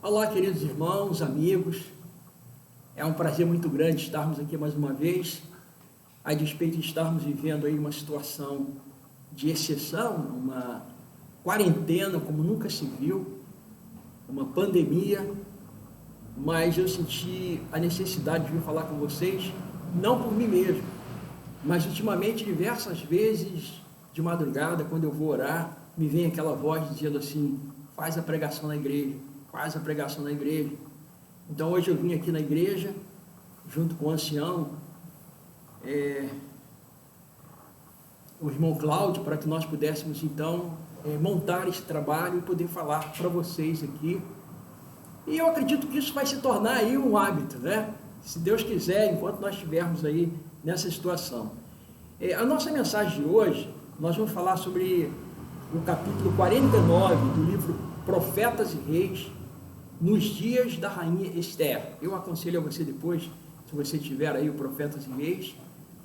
Olá, queridos irmãos, amigos. É um prazer muito grande estarmos aqui mais uma vez, a despeito de estarmos vivendo aí uma situação de exceção, uma quarentena como nunca se viu, uma pandemia, mas eu senti a necessidade de vir falar com vocês, não por mim mesmo, mas ultimamente diversas vezes de madrugada, quando eu vou orar, me vem aquela voz dizendo assim: faz a pregação na igreja, faz a pregação na igreja. Então hoje eu vim aqui na igreja, junto com o ancião, o irmão Cláudio, para que nós pudéssemos então montar esse trabalho e poder falar para vocês aqui. E eu acredito que isso vai se tornar aí um hábito, né? Se Deus quiser, enquanto nós estivermos aí nessa situação. A nossa mensagem de hoje, nós vamos falar sobre o capítulo 49 do livro Profetas e Reis, nos dias da rainha Esther. Eu aconselho a você depois, se você tiver aí o Profetas e Reis,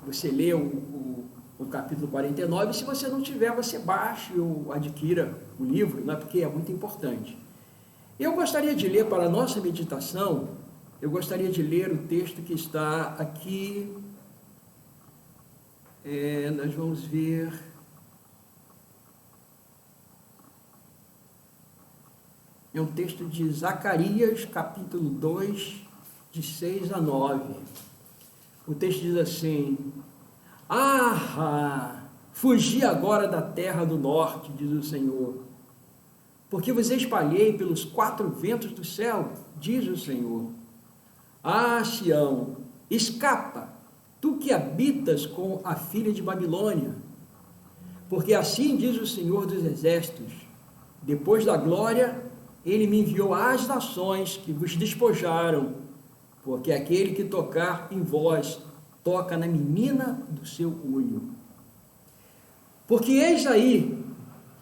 você lê o capítulo 49, e se você não tiver, você baixe ou adquira o livro, né, porque é muito importante. Eu gostaria de ler para a nossa meditação, eu gostaria de ler o texto que está aqui, nós vamos ver... É um texto de Zacarias, capítulo 2, de 6 a 9. O texto diz assim: fugi agora da terra do norte, diz o Senhor, porque vos espalhei pelos quatro ventos do céu, diz o Senhor. Sião, escapa, tu que habitas com a filha de Babilônia, porque assim diz o Senhor dos exércitos: depois da glória, ele me enviou às nações que vos despojaram, porque aquele que tocar em vós, toca na menina do seu olho. Porque eis aí,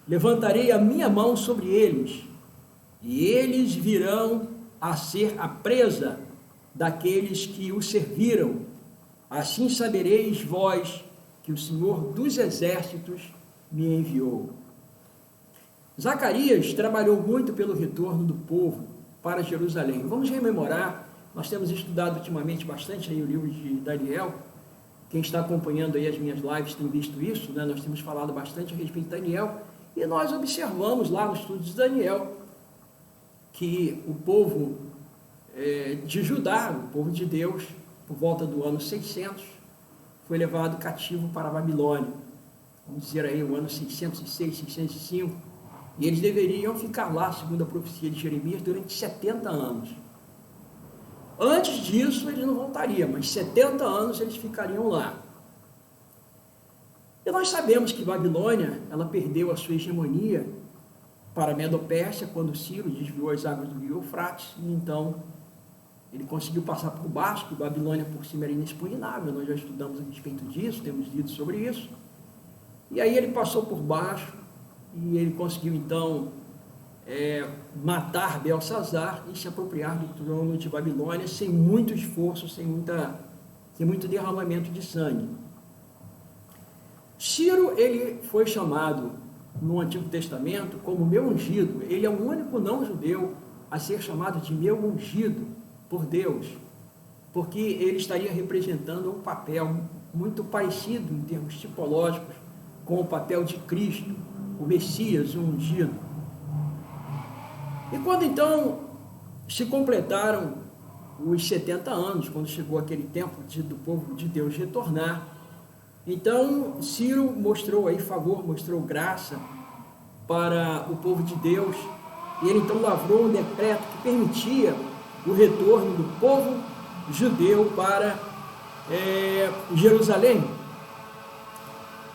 levantarei a minha mão sobre eles, e eles virão a ser a presa daqueles que o serviram. Assim sabereis vós que o Senhor dos exércitos me enviou. Zacarias trabalhou muito pelo retorno do povo para Jerusalém. Vamos rememorar, nós temos estudado ultimamente bastante aí o livro de Daniel. Quem está acompanhando aí as minhas lives tem visto isso, né? Nós temos falado bastante a respeito de Daniel, e nós observamos lá no estudo de Daniel que o povo de Judá, o povo de Deus, por volta do ano 600, foi levado cativo para a Babilônia. Vamos dizer aí o ano 606, 605, e eles deveriam ficar lá, segundo a profecia de Jeremias, durante 70 anos. Antes disso, eles não voltariam, mas 70 anos eles ficariam lá. E nós sabemos que Babilônia, ela perdeu a sua hegemonia para a Medo-Pérsia, quando Ciro desviou as águas do rio Eufrates, e então ele conseguiu passar por baixo, que Babilônia por cima era inexpugnável. Nós já estudamos a respeito disso, temos lido sobre isso. E aí ele passou por baixo, e ele conseguiu então matar Belsazar e se apropriar do trono de Babilônia sem muito esforço, sem muito derramamento de sangue. Ciro, ele foi chamado no Antigo Testamento como meu ungido. Ele é o único não judeu a ser chamado de meu ungido por Deus, porque ele estaria representando um papel muito parecido em termos tipológicos com o papel de Cristo, o Messias, o ungido. E quando então se completaram os 70 anos, quando chegou aquele tempo do povo de Deus retornar, então Ciro mostrou aí favor, mostrou graça para o povo de Deus, e ele então lavrou um decreto que permitia o retorno do povo judeu para Jerusalém.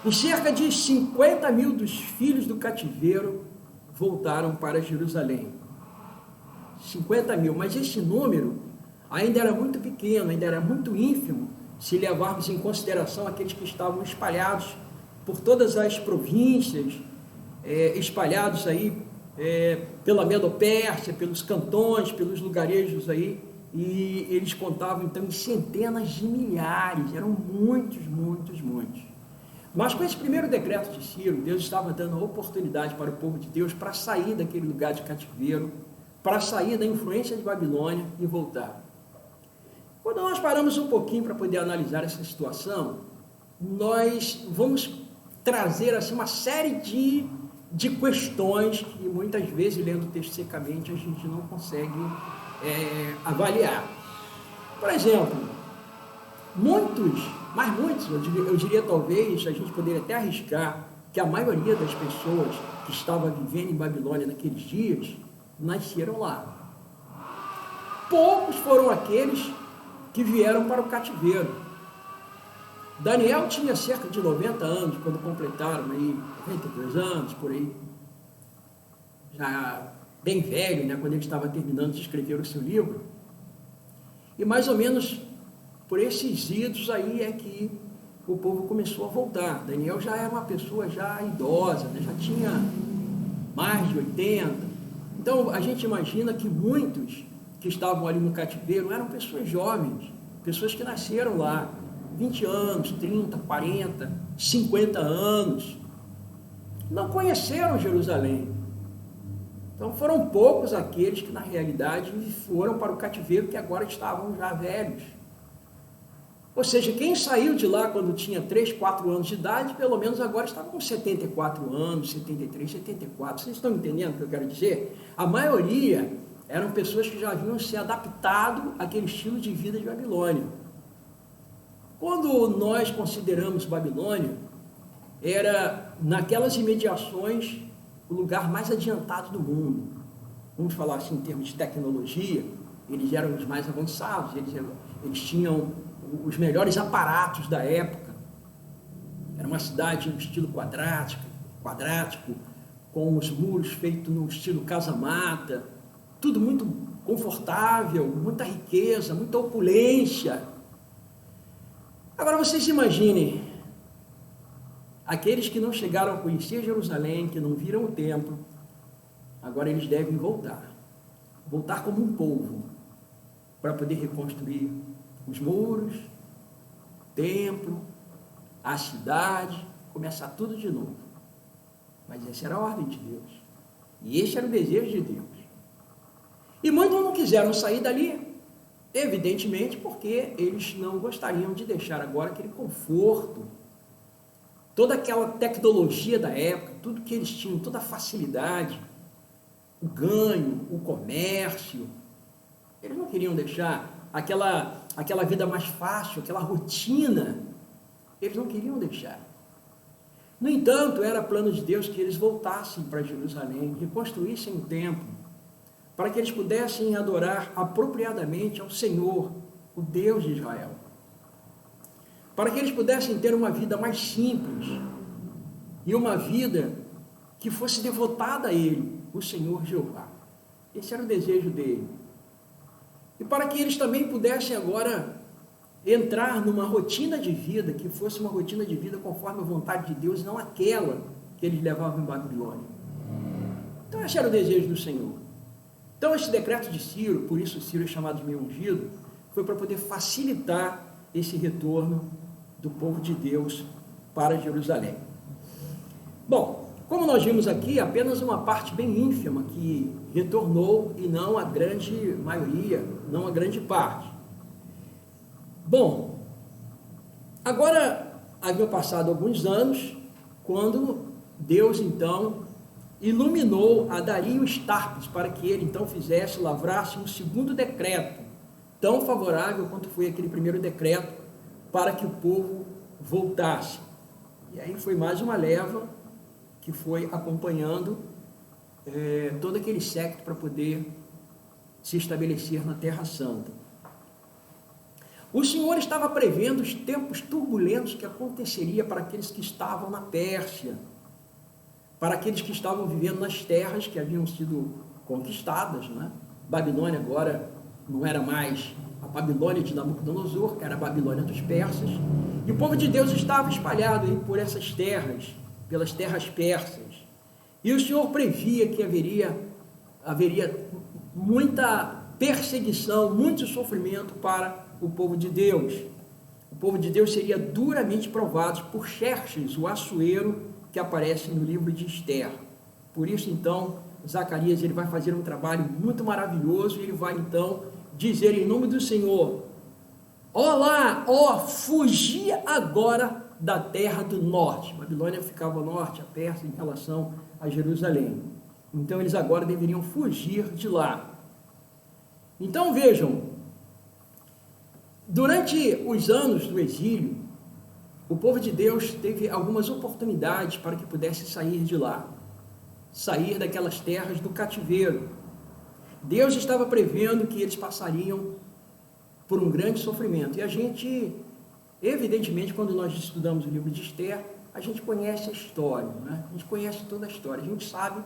E cerca de 50 mil dos filhos do cativeiro voltaram para Jerusalém. 50 mil, mas esse número ainda era muito pequeno, ainda era muito ínfimo, se levarmos em consideração aqueles que estavam espalhados por todas as províncias, espalhados aí pela Medo-Pérsia, pelos cantões, pelos lugarejos aí, e eles contavam então em centenas de milhares, eram muitos. Mas com esse primeiro decreto de Ciro, Deus estava dando a oportunidade para o povo de Deus para sair daquele lugar de cativeiro, para sair da influência de Babilônia e voltar. Quando nós paramos um pouquinho para poder analisar essa situação, nós vamos trazer assim, uma série de questões que muitas vezes, lendo o texto secamente, a gente não consegue avaliar. Por exemplo, muitos, eu diria talvez, a gente poderia até arriscar que a maioria das pessoas que estava vivendo em Babilônia naqueles dias, nasceram lá. Poucos foram aqueles que vieram para o cativeiro. Daniel tinha cerca de 90 anos, quando completaram aí 92 anos, por aí, já bem velho, né, quando ele estava terminando de escrever o seu livro. E mais ou menos por esses idos aí é que o povo começou a voltar. Daniel já era uma pessoa já idosa, né, já tinha mais de 80. Então, a gente imagina que muitos que estavam ali no cativeiro eram pessoas jovens, pessoas que nasceram lá, 20 anos, 30, 40, 50 anos, não conheceram Jerusalém. Então, foram poucos aqueles que, na realidade, foram para o cativeiro, que agora estavam já velhos. Ou seja, quem saiu de lá quando tinha 3, 4 anos de idade, pelo menos agora estava com 74 anos, 73, 74. Vocês estão entendendo o que eu quero dizer? A maioria eram pessoas que já haviam se adaptado àquele estilo de vida de Babilônia. Quando nós consideramos Babilônia, era naquelas imediações o lugar mais adiantado do mundo. Vamos falar assim em termos de tecnologia, eles eram os mais avançados, eles tinham os melhores aparatos da época. Era uma cidade no estilo quadrático, com os muros feitos no estilo casa-mata, tudo muito confortável, muita riqueza, muita opulência. Agora vocês imaginem, aqueles que não chegaram a conhecer Jerusalém, que não viram o templo, agora eles devem voltar como um povo, para poder reconstruir os muros, o templo, a cidade, começar tudo de novo. Mas essa era a ordem de Deus. E esse era o desejo de Deus. E muitos não quiseram sair dali, evidentemente, porque eles não gostariam de deixar agora aquele conforto, toda aquela tecnologia da época, tudo que eles tinham, toda a facilidade, o ganho, o comércio. Eles não queriam deixar aquela vida mais fácil, aquela rotina, eles não queriam deixar. No entanto, era plano de Deus que eles voltassem para Jerusalém, reconstruíssem o templo, para que eles pudessem adorar apropriadamente ao Senhor, o Deus de Israel. Para que eles pudessem ter uma vida mais simples e uma vida que fosse devotada a Ele, o Senhor Jeová. Esse era o desejo dele. E para que eles também pudessem agora entrar numa rotina de vida, que fosse uma rotina de vida conforme a vontade de Deus, não aquela que eles levavam em Babilônia. Então esse era o desejo do Senhor. Então esse decreto de Ciro, por isso Ciro é chamado de meio ungido, foi para poder facilitar esse retorno do povo de Deus para Jerusalém. Bom, como nós vimos aqui, apenas uma parte bem ínfima que retornou e não a grande maioria, não a grande parte. Bom, agora haviam passado alguns anos, quando Deus então iluminou a Dario Estarpes para que ele então lavrasse um segundo decreto, tão favorável quanto foi aquele primeiro decreto, para que o povo voltasse. E aí foi mais uma leva que foi acompanhando todo aquele séquito para poder se estabelecer na Terra Santa. O Senhor estava prevendo os tempos turbulentos que aconteceria para aqueles que estavam na Pérsia, para aqueles que estavam vivendo nas terras que haviam sido conquistadas, né? Babilônia agora não era mais a Babilônia de Nabucodonosor, era a Babilônia dos persas, e o povo de Deus estava espalhado aí por essas terras, pelas terras persas. E o Senhor previa que haveria muita perseguição, muito sofrimento para o povo de Deus. O povo de Deus seria duramente provado por Xerxes, o Assuero, que aparece no livro de Esther. Por isso, então, Zacarias ele vai fazer um trabalho muito maravilhoso, e ele vai então dizer em nome do Senhor: olá, ó, fugi agora da terra do norte. Babilônia ficava ao norte, a Pérsia, em relação a Jerusalém. Então eles agora deveriam fugir de lá. Então vejam, durante os anos do exílio, o povo de Deus teve algumas oportunidades para que pudesse sair de lá, sair daquelas terras do cativeiro. Deus estava prevendo que eles passariam por um grande sofrimento. E a gente, evidentemente, quando nós estudamos o livro de Esther, a gente conhece a história, né? A gente conhece toda a história. A gente sabe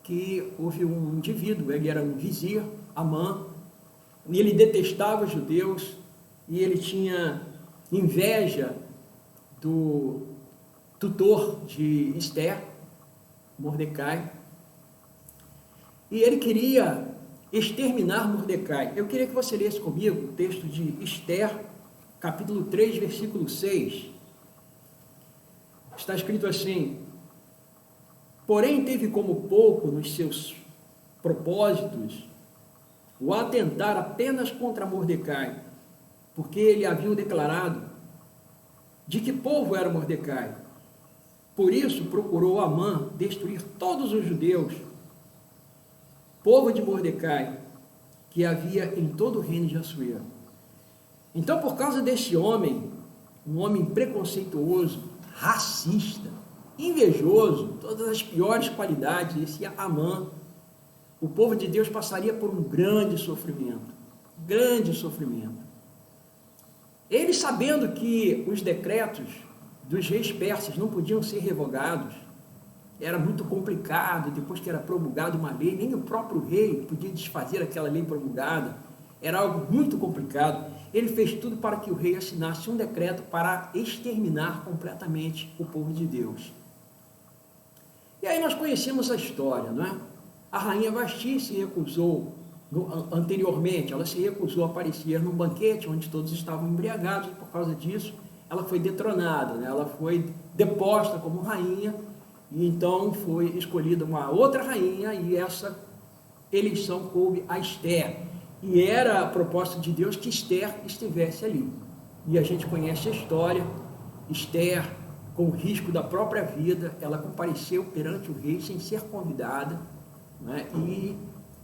que houve um indivíduo, ele era um vizir, Amã, e ele detestava os judeus, e ele tinha inveja do tutor de Esther, Mordecai, e ele queria exterminar Mordecai. Eu queria que você lesse comigo o texto de Esther, capítulo 3, versículo 6. Está escrito assim: porém teve como pouco nos seus propósitos o atentar apenas contra Mordecai, porque ele havia declarado de que povo era Mordecai. Por isso procurou Amã destruir todos os judeus, povo de Mordecai, que havia em todo o reino de Assuero. Então, por causa desse homem, um homem preconceituoso, racista, invejoso, todas as piores qualidades, esse Amã, o povo de Deus passaria por um grande sofrimento, grande sofrimento. Ele, sabendo que os decretos dos reis persas não podiam ser revogados, era muito complicado, depois que era promulgada uma lei, nem o próprio rei podia desfazer aquela lei promulgada, era algo muito complicado. Ele fez tudo para que o rei assinasse um decreto para exterminar completamente o povo de Deus. E aí nós conhecemos a história, não é? A rainha Vasti se recusou, anteriormente, ela se recusou a aparecer num banquete onde todos estavam embriagados, e por causa disso ela foi detronada, né? Ela foi deposta como rainha, e então foi escolhida uma outra rainha, e essa eleição coube a Esther, e era a proposta de Deus que Esther estivesse ali. E a gente conhece a história. Esther, com o risco da própria vida, ela compareceu perante o rei sem ser convidada, né? E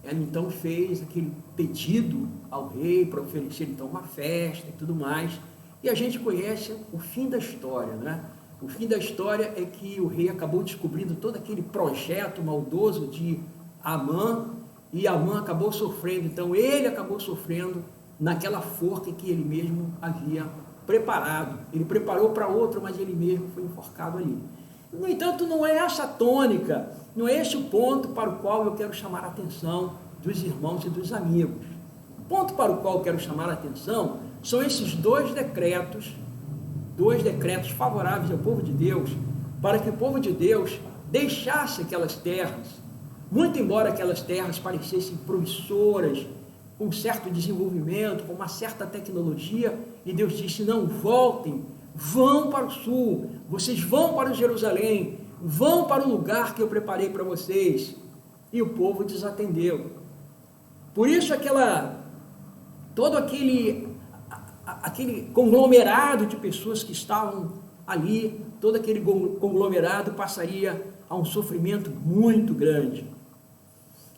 ela então fez aquele pedido ao rei para oferecer então uma festa e tudo mais. E a gente conhece o fim da história, né? O fim da história é que o rei acabou descobrindo todo aquele projeto maldoso de Amã, e Amã acabou sofrendo. Então ele acabou sofrendo naquela forca que ele mesmo havia preparado. Ele preparou para outro, mas ele mesmo foi enforcado ali. No entanto, não é essa a tônica, não é esse o ponto para o qual eu quero chamar a atenção dos irmãos e dos amigos. O ponto para o qual eu quero chamar a atenção são esses dois decretos favoráveis ao povo de Deus, para que o povo de Deus deixasse aquelas terras, muito embora aquelas terras parecessem promissoras, com um certo desenvolvimento, com uma certa tecnologia, e Deus disse: não, voltem, vão para o sul, vocês vão para Jerusalém, vão para o lugar que eu preparei para vocês. E o povo desatendeu. Por isso todo aquele conglomerado de pessoas que estavam ali, todo aquele conglomerado passaria a um sofrimento muito grande.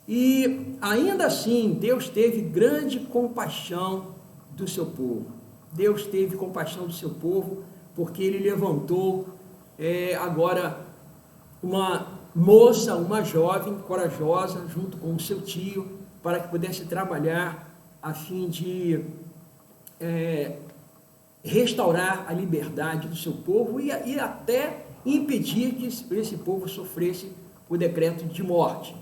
E ainda assim, Deus teve grande compaixão do seu povo. Deus teve compaixão do seu povo, porque Ele levantou agora uma moça, uma jovem corajosa, junto com o seu tio, para que pudesse trabalhar a fim de restaurar a liberdade do seu povo e até impedir que esse povo sofresse o decreto de morte.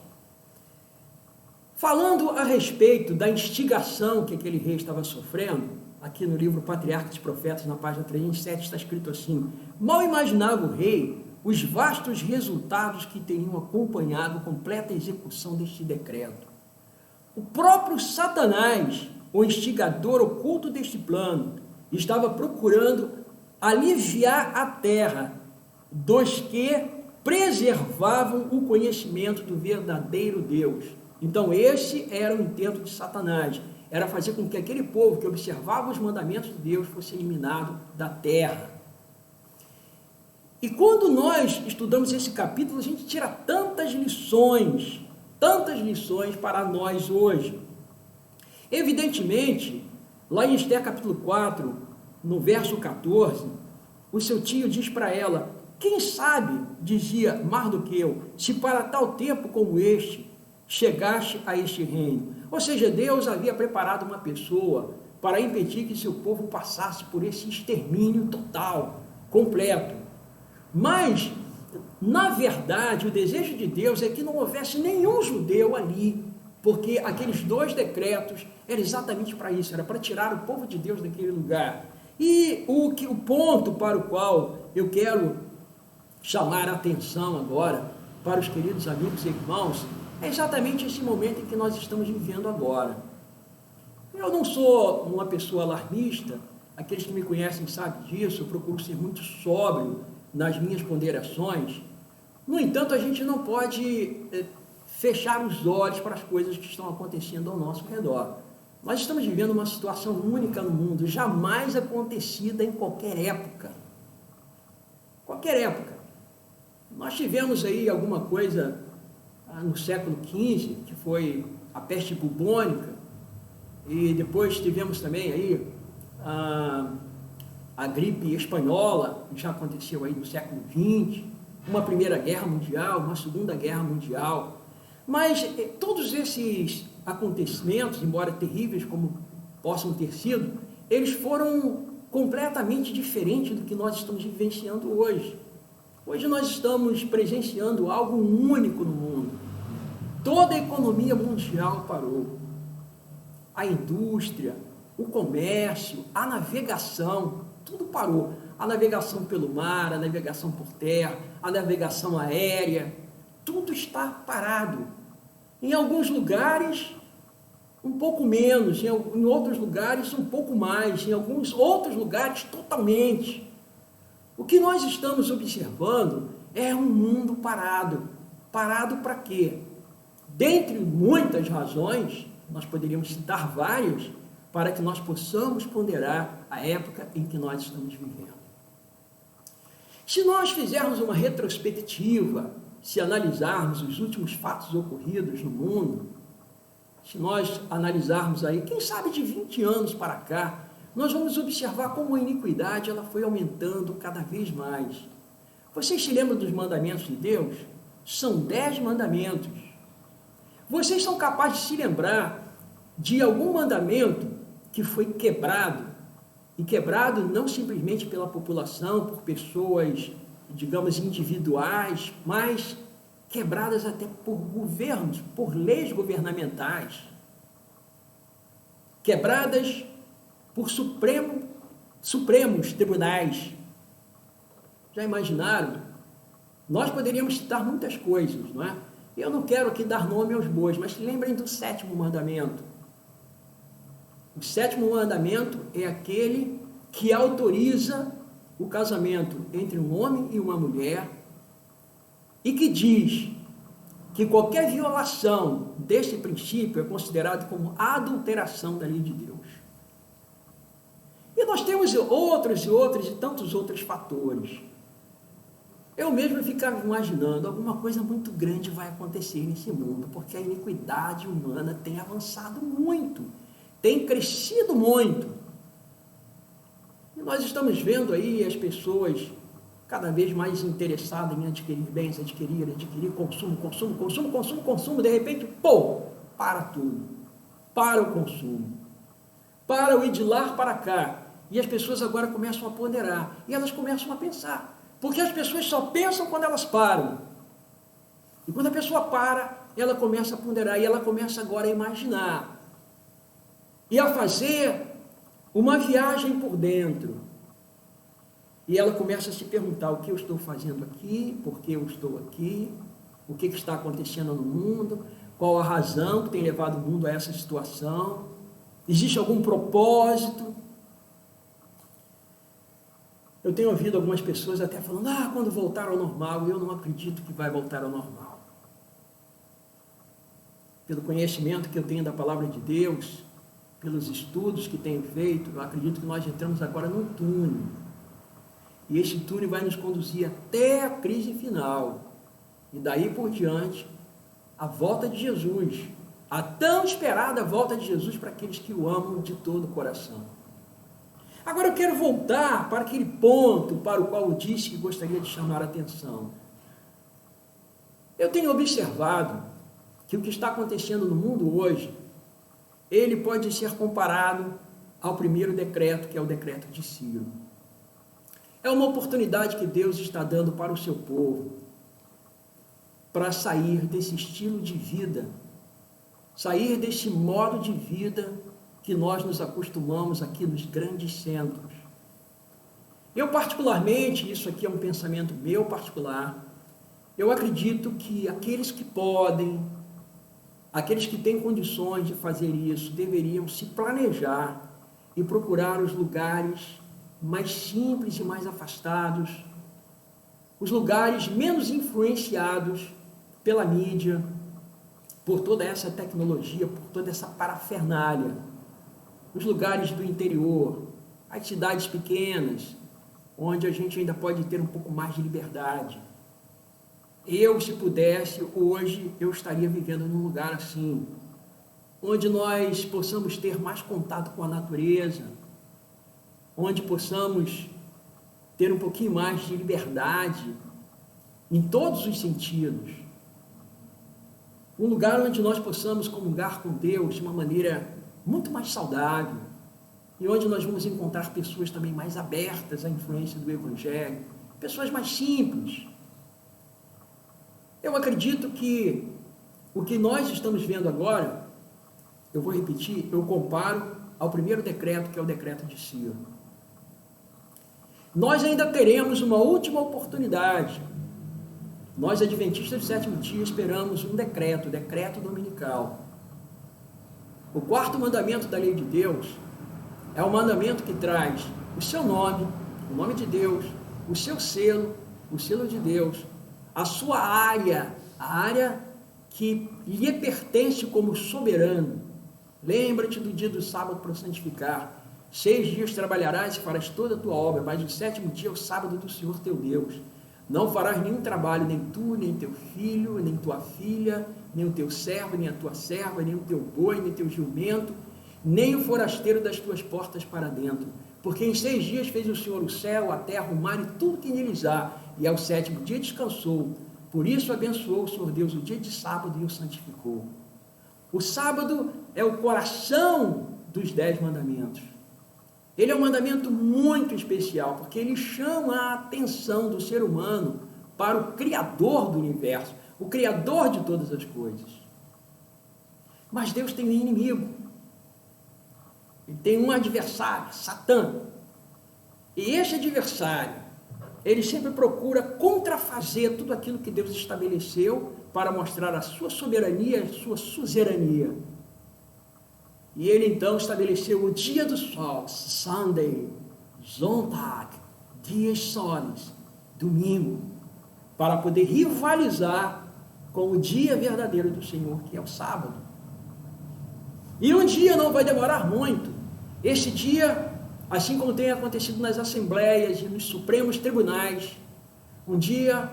Falando a respeito da instigação que aquele rei estava sofrendo, aqui no livro Patriarcas e Profetas, na página 307, está escrito assim: mal imaginava o rei os vastos resultados que teriam acompanhado a completa execução deste decreto. O próprio Satanás, o instigador oculto deste plano, estava procurando aliviar a terra dos que preservavam o conhecimento do verdadeiro Deus. Então esse era o intento de Satanás, era fazer com que aquele povo que observava os mandamentos de Deus fosse eliminado da terra. E quando nós estudamos esse capítulo, a gente tira tantas lições para nós hoje. Evidentemente, lá em Esther capítulo 4, no verso 14, o seu tio diz para ela: quem sabe, dizia Mardoqueu, se para tal tempo como este chegaste a este reino. Ou seja, Deus havia preparado uma pessoa para impedir que seu povo passasse por esse extermínio total, completo. Mas, na verdade, o desejo de Deus é que não houvesse nenhum judeu ali, porque aqueles 2 decretos eram exatamente para isso, era para tirar o povo de Deus daquele lugar. E o ponto para o qual eu quero chamar a atenção agora, para os queridos amigos e irmãos, é exatamente esse momento em que nós estamos vivendo agora. Eu não sou uma pessoa alarmista, aqueles que me conhecem sabem disso, eu procuro ser muito sóbrio nas minhas ponderações. No entanto, a gente não pode fechar os olhos para as coisas que estão acontecendo ao nosso redor. Nós estamos vivendo uma situação única no mundo, jamais acontecida em qualquer época. Qualquer época. Nós tivemos aí alguma coisa no século XV, que foi a peste bubônica, e depois tivemos também aí a gripe espanhola, que já aconteceu aí no século XX, uma Primeira Guerra Mundial, uma Segunda Guerra Mundial. Mas todos esses acontecimentos, embora terríveis como possam ter sido, eles foram completamente diferentes do que nós estamos vivenciando hoje. Hoje nós estamos presenciando algo único no mundo. Toda a economia mundial parou. A indústria, o comércio, a navegação, tudo parou. A navegação pelo mar, a navegação por terra, a navegação aérea, tudo está parado. Em alguns lugares, um pouco menos, em outros lugares, um pouco mais, em alguns outros lugares, totalmente. O que nós estamos observando é um mundo parado. Parado para quê? Dentre muitas razões, nós poderíamos citar várias, para que nós possamos ponderar a época em que nós estamos vivendo. Se nós fizermos uma retrospectiva, se analisarmos os últimos fatos ocorridos no mundo, se nós analisarmos aí, quem sabe de 20 anos para cá, nós vamos observar como a iniquidade ela foi aumentando cada vez mais. Vocês se lembram dos mandamentos de Deus? São 10 mandamentos. Vocês são capazes de se lembrar de algum mandamento que foi quebrado, e quebrado não simplesmente pela população, por pessoas, digamos, individuais, mas quebradas até por governos, por leis governamentais, quebradas por supremos tribunais. Já imaginaram? Nós poderíamos citar muitas coisas, não é? Eu não quero aqui dar nome aos bois, mas lembrem do 7º mandamento. O 7º mandamento é aquele que autoriza o casamento entre um homem e uma mulher e que diz que qualquer violação deste princípio é considerado como adulteração da lei de Deus. E nós temos outros e tantos outros fatores. Eu mesmo ficava imaginando, alguma coisa muito grande vai acontecer nesse mundo, porque a iniquidade humana tem avançado muito, tem crescido muito. E nós estamos vendo aí as pessoas cada vez mais interessadas em adquirir bens, adquirir consumo, de repente, pô, para tudo, para o consumo, para o ir de lá para cá. E as pessoas agora começam a ponderar, e elas começam a pensar, porque as pessoas só pensam quando elas param. E quando a pessoa para, ela começa a ponderar, e ela começa agora a imaginar, e a fazer uma viagem por dentro. E ela começa a se perguntar, o que eu estou fazendo aqui, por que eu estou aqui, o que está acontecendo no mundo, qual a razão que tem levado o mundo a essa situação, existe algum propósito? Eu tenho ouvido algumas pessoas até falando, quando voltar ao normal, eu não acredito que vai voltar ao normal. Pelo conhecimento que eu tenho da palavra de Deus, pelos estudos que tenho feito, eu acredito que nós entramos agora num túnel. E esse túnel vai nos conduzir até a crise final. E daí por diante, a volta de Jesus, a tão esperada volta de Jesus para aqueles que o amam de todo o coração. Agora eu quero voltar para aquele ponto para o qual eu disse que gostaria de chamar a atenção. Eu tenho observado que o que está acontecendo no mundo hoje, ele pode ser comparado ao primeiro decreto, que é o decreto de Ciro. É uma oportunidade que Deus está dando para o seu povo, para sair desse estilo de vida, sair desse modo de vida que nós nos acostumamos aqui nos grandes centros. Eu particularmente, isso aqui é um pensamento meu particular, eu acredito que aqueles que podem, aqueles que têm condições de fazer isso, deveriam se planejar e procurar os lugares mais simples e mais afastados, os lugares menos influenciados pela mídia, por toda essa tecnologia, por toda essa parafernália, os lugares do interior, as cidades pequenas, onde a gente ainda pode ter um pouco mais de liberdade. Eu, se pudesse, hoje eu estaria vivendo num lugar assim, onde nós possamos ter mais contato com a natureza, onde possamos ter um pouquinho mais de liberdade em todos os sentidos. Um lugar onde nós possamos comungar com Deus de uma maneira muito mais saudável e onde nós vamos encontrar pessoas também mais abertas à influência do Evangelho, pessoas mais simples. Eu acredito que o que nós estamos vendo agora, eu vou repetir, eu comparo ao primeiro decreto, que é o decreto de Ciro. Nós ainda teremos uma última oportunidade. Nós, adventistas do sétimo dia, esperamos um decreto, o decreto dominical. O quarto mandamento da lei de Deus é o mandamento que traz o seu nome, o nome de Deus, o seu selo, o selo de Deus, a sua área, a área que lhe pertence como soberano. Lembra-te do dia do sábado para santificar. 6 dias trabalharás e farás toda a tua obra, mas no sétimo dia é o sábado do Senhor teu Deus. Não farás nenhum trabalho, nem tu, nem teu filho, nem tua filha, nem o teu servo, nem a tua serva, nem o teu boi, nem teu jumento, nem o forasteiro das tuas portas para dentro. Porque em 6 dias fez o Senhor o céu, a terra, o mar e tudo que neles há, e ao 7º dia descansou. Por isso abençoou o Senhor Deus o dia de sábado e o santificou. O sábado é o coração dos 10 mandamentos. Ele é um mandamento muito especial, porque ele chama a atenção do ser humano para o Criador do universo, o Criador de todas as coisas. Mas Deus tem um inimigo. Ele tem um adversário, Satã. E esse adversário, ele sempre procura contrafazer tudo aquilo que Deus estabeleceu para mostrar a sua soberania, a sua suzerania. E ele então estabeleceu o dia do sol, Sunday, Sonntag, dias soles, domingo, para poder rivalizar com o dia verdadeiro do Senhor, que é o sábado. E um dia não vai demorar muito. Este dia, assim como tem acontecido nas assembleias e nos supremos tribunais, um dia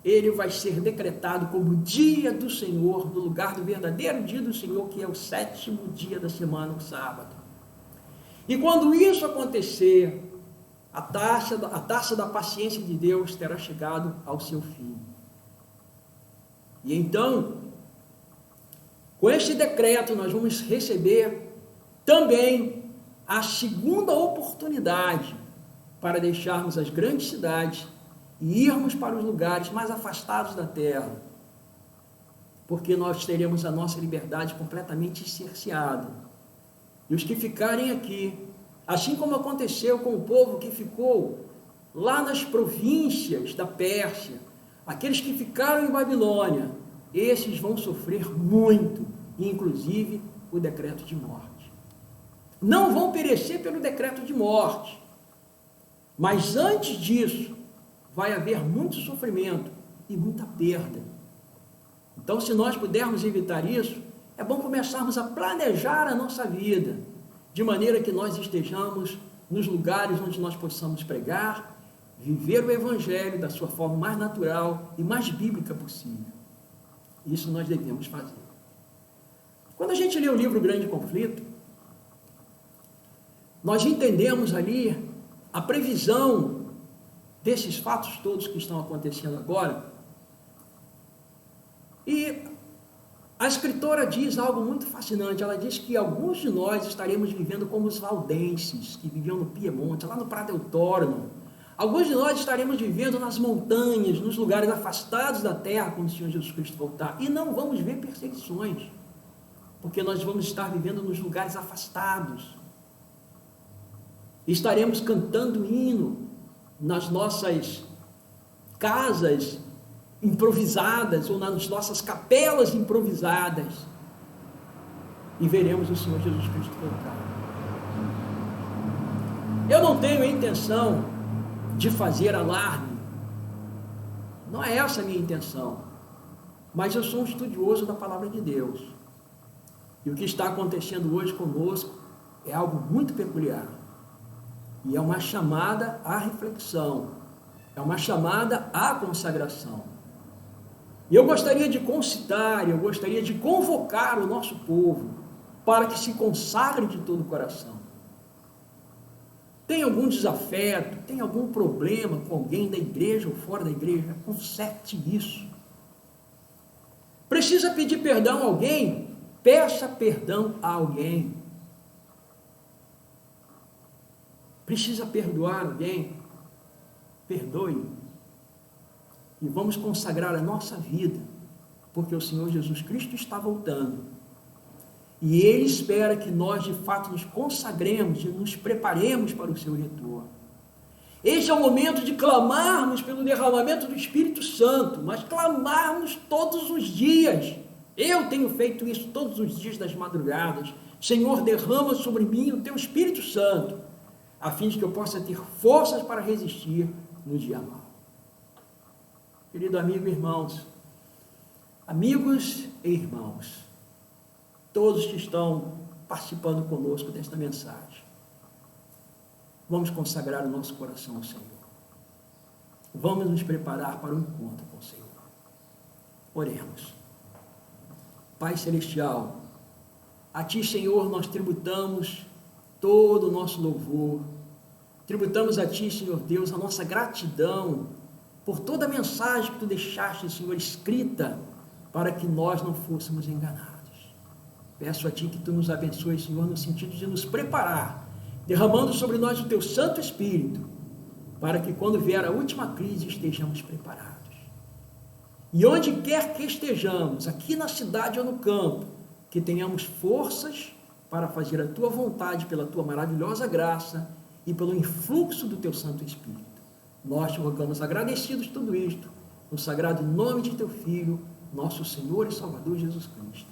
ele vai ser decretado como dia do Senhor, no lugar do verdadeiro dia do Senhor, que é o 7º dia da semana, o sábado. E quando isso acontecer, a taça da paciência de Deus terá chegado ao seu fim. E então, com este decreto, nós vamos receber também a segunda oportunidade para deixarmos as grandes cidades e irmos para os lugares mais afastados da terra, porque nós teremos a nossa liberdade completamente cerceada. E os que ficarem aqui, assim como aconteceu com o povo que ficou lá nas províncias da Pérsia, aqueles que ficaram em Babilônia, esses vão sofrer muito, inclusive o decreto de morte. Não vão perecer pelo decreto de morte, Mas antes disso, vai haver muito sofrimento e muita perda. Então, se nós pudermos evitar isso, é bom começarmos a planejar a nossa vida, de maneira que nós estejamos nos lugares onde nós possamos pregar, viver o Evangelho da sua forma mais natural e mais bíblica possível. Isso nós devemos fazer. Quando a gente lê o livro Grande Conflito, nós entendemos ali a previsão desses fatos todos que estão acontecendo agora. E a escritora diz algo muito fascinante. Ela diz que alguns de nós estaremos vivendo como os valdenses, que viviam no Piemonte, lá no Prato Eutórimo. Alguns de nós estaremos vivendo nas montanhas, nos lugares afastados da terra, quando o Senhor Jesus Cristo voltar. E não vamos ver perseguições, porque nós vamos estar vivendo nos lugares afastados. Estaremos cantando hino nas nossas casas improvisadas ou nas nossas capelas improvisadas e veremos o Senhor Jesus Cristo voltar. Eu não tenho a intenção de fazer alarme, não é essa a minha intenção, mas eu sou um estudioso da palavra de Deus, e o que está acontecendo hoje conosco é algo muito peculiar, e é uma chamada à reflexão, é uma chamada à consagração. E eu gostaria de concitar, eu gostaria de convocar o nosso povo para que se consagre de todo o coração. Tem algum desafeto, tem algum problema com alguém da igreja ou fora da igreja? Conserte isso. Precisa pedir perdão a alguém? Peça perdão a alguém. Precisa perdoar alguém? Perdoe. E vamos consagrar a nossa vida, porque o Senhor Jesus Cristo está voltando. E Ele espera que nós, de fato, nos consagremos e nos preparemos para o seu retorno. Este é o momento de clamarmos pelo derramamento do Espírito Santo, mas clamarmos todos os dias. Eu tenho feito isso todos os dias das madrugadas. Senhor, derrama sobre mim o teu Espírito Santo, a fim de que eu possa ter forças para resistir no dia mau. Querido amigo e irmãos, amigos e irmãos, todos que estão participando conosco desta mensagem, vamos consagrar o nosso coração ao Senhor. Vamos nos preparar para o encontro com o Senhor. Oremos. Pai Celestial, a Ti, Senhor, nós tributamos todo o nosso louvor, tributamos a Ti, Senhor Deus, a nossa gratidão por toda a mensagem que Tu deixaste, Senhor, escrita, para que nós não fôssemos enganados. Peço a Ti que Tu nos abençoe, Senhor, no sentido de nos preparar, derramando sobre nós o Teu Santo Espírito, para que quando vier a última crise estejamos preparados. E onde quer que estejamos, aqui na cidade ou no campo, que tenhamos forças para fazer a Tua vontade pela Tua maravilhosa graça e pelo influxo do Teu Santo Espírito. Nós te rogamos agradecidos tudo isto, no sagrado nome de Teu Filho, nosso Senhor e Salvador Jesus Cristo.